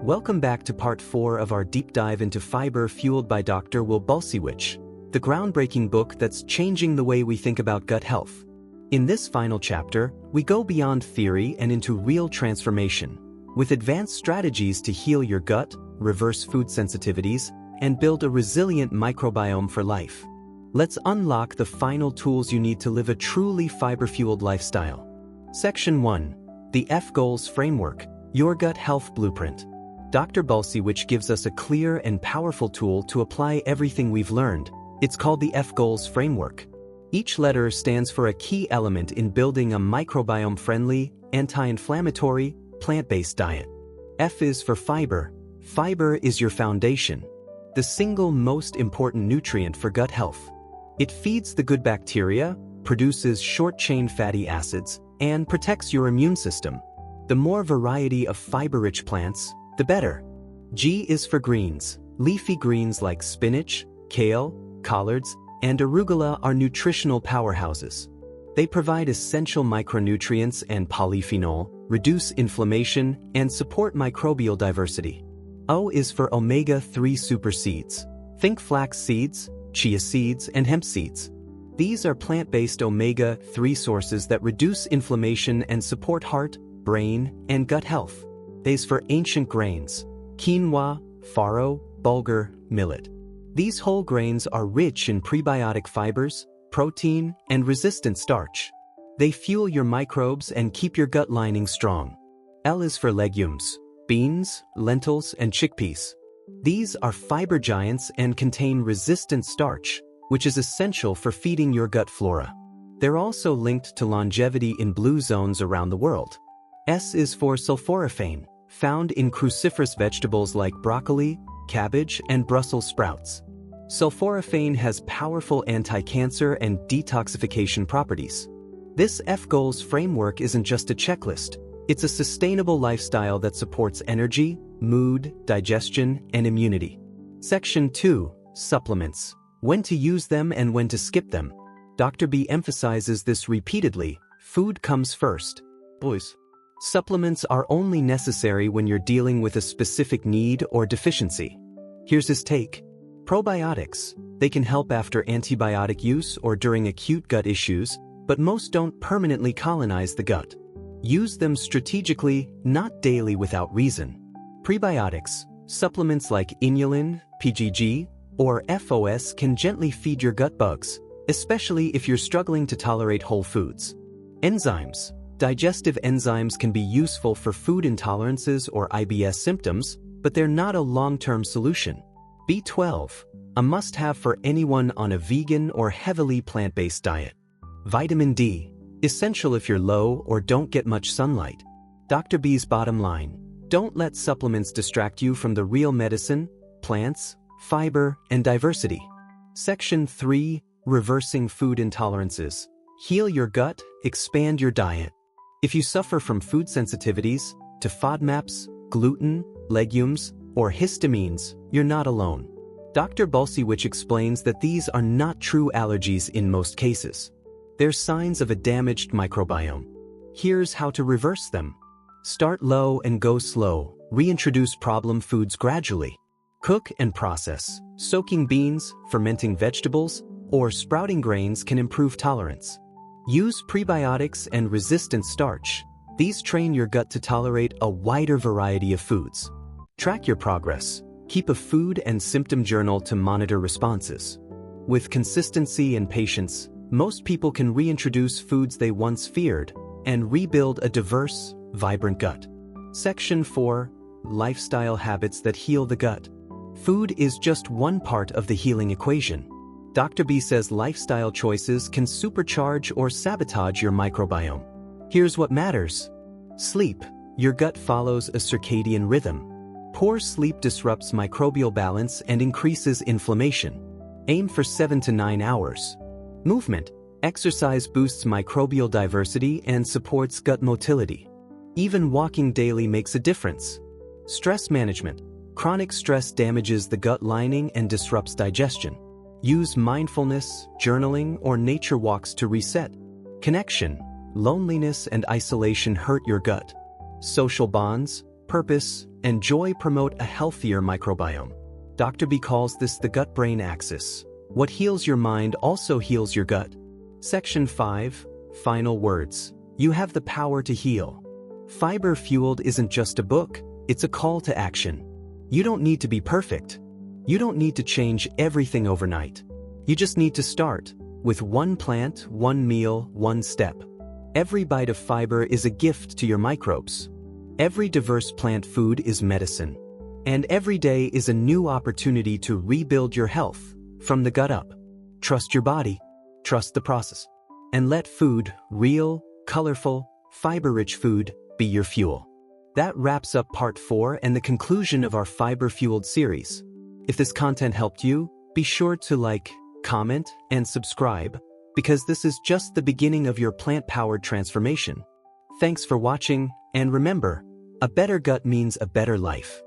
Welcome back to part 4 of our deep dive into fiber fueled by Dr. Bulsiewicz, the groundbreaking book that's changing the way we think about gut health. In this final chapter, we go beyond theory and into real transformation, with advanced strategies to heal your gut, reverse food sensitivities, and build a resilient microbiome for life. Let's unlock the final tools you need to live a truly fiber-fueled lifestyle. Section 1. The F-Goals Framework, Your Gut Health Blueprint. Dr. Bulsiewicz gives us a clear and powerful tool to apply everything we've learned. It's called the F-Goals Framework. Each letter stands for a key element in building a microbiome-friendly, anti-inflammatory, plant-based diet. F is for fiber. Fiber is your foundation, the single most important nutrient for gut health. It feeds the good bacteria, produces short-chain fatty acids, and protects your immune system. The more variety of fiber-rich plants, the better. G is for greens. Leafy greens like spinach, kale, collards, and arugula are nutritional powerhouses. They provide essential micronutrients and polyphenol, reduce inflammation, and support microbial diversity. O is for omega-3 super seeds. Think flax seeds, chia seeds, and hemp seeds. These are plant-based omega-3 sources that reduce inflammation and support heart, brain, and gut health. A is for ancient grains. Quinoa, farro, bulgur, millet. These whole grains are rich in prebiotic fibers, protein, and resistant starch. They fuel your microbes and keep your gut lining strong. L is for legumes. Beans, lentils, and chickpeas. These are fiber giants and contain resistant starch, which is essential for feeding your gut flora. They're also linked to longevity in blue zones around the world. S is for sulforaphane, found in cruciferous vegetables like broccoli, cabbage, and Brussels sprouts. Sulforaphane has powerful anti-cancer and detoxification properties. This F-Goals framework isn't just a checklist. It's a sustainable lifestyle that supports energy, mood, digestion, and immunity. Section 2. Supplements. When to use them and when to skip them. Dr. B emphasizes this repeatedly. Food comes first. Boys. Supplements are only necessary when you're dealing with a specific need or deficiency. Here's his take. Probiotics. They can help after antibiotic use or during acute gut issues, but most don't permanently colonize the gut. Use them strategically, not daily without reason. Prebiotics. Supplements like inulin, PGG, or FOS can gently feed your gut bugs, especially if you're struggling to tolerate whole foods. Enzymes. Digestive enzymes can be useful for food intolerances or IBS symptoms, but they're not a long-term solution. B12, a must-have for anyone on a vegan or heavily plant-based diet. Vitamin D, essential if you're low or don't get much sunlight. Dr. B's bottom line: don't let supplements distract you from the real medicine, plants, fiber, and diversity. Section 3. Reversing food intolerances. Heal your gut, expand your diet. If you suffer from food sensitivities to FODMAPs, gluten, legumes, or histamines, you're not alone. Dr. Bulsiewicz explains that these are not true allergies in most cases. They're signs of a damaged microbiome. Here's how to reverse them. Start low and go slow. Reintroduce problem foods gradually. Cook and process. Soaking beans, fermenting vegetables, or sprouting grains can improve tolerance. Use prebiotics and resistant starch. These train your gut to tolerate a wider variety of foods. Track your progress. Keep a food and symptom journal to monitor responses. With consistency and patience, most people can reintroduce foods they once feared and rebuild a diverse, vibrant gut. Section 4. Lifestyle habits that heal the gut. Food is just one part of the healing equation. Dr. B says lifestyle choices can supercharge or sabotage your microbiome. Here's what matters. Sleep. Your gut follows a circadian rhythm. Poor sleep disrupts microbial balance and increases inflammation. Aim for 7 to 9 hours. Movement. Exercise boosts microbial diversity and supports gut motility. Even walking daily makes a difference. Stress management. Chronic stress damages the gut lining and disrupts digestion. Use mindfulness, journaling, or nature walks to reset. Connection. Loneliness and isolation hurt your gut. Social bonds, purpose, and joy promote a healthier microbiome. Dr. B calls this the gut-brain axis. What heals your mind also heals your gut. Section 5. Final words. You have the power to heal. Fiber Fueled isn't just a book, it's a call to action. You don't need to be perfect. You don't need to change everything overnight. You just need to start with one plant, one meal, one step. Every bite of fiber is a gift to your microbes. Every diverse plant food is medicine. And every day is a new opportunity to rebuild your health from the gut up. Trust your body, trust the process, and let food, real, colorful, fiber-rich food, be your fuel. That wraps up part 4 and the conclusion of our fiber-fueled series. If this content helped you, be sure to like, comment, and subscribe, because this is just the beginning of your plant-powered transformation. Thanks for watching, and remember, a better gut means a better life.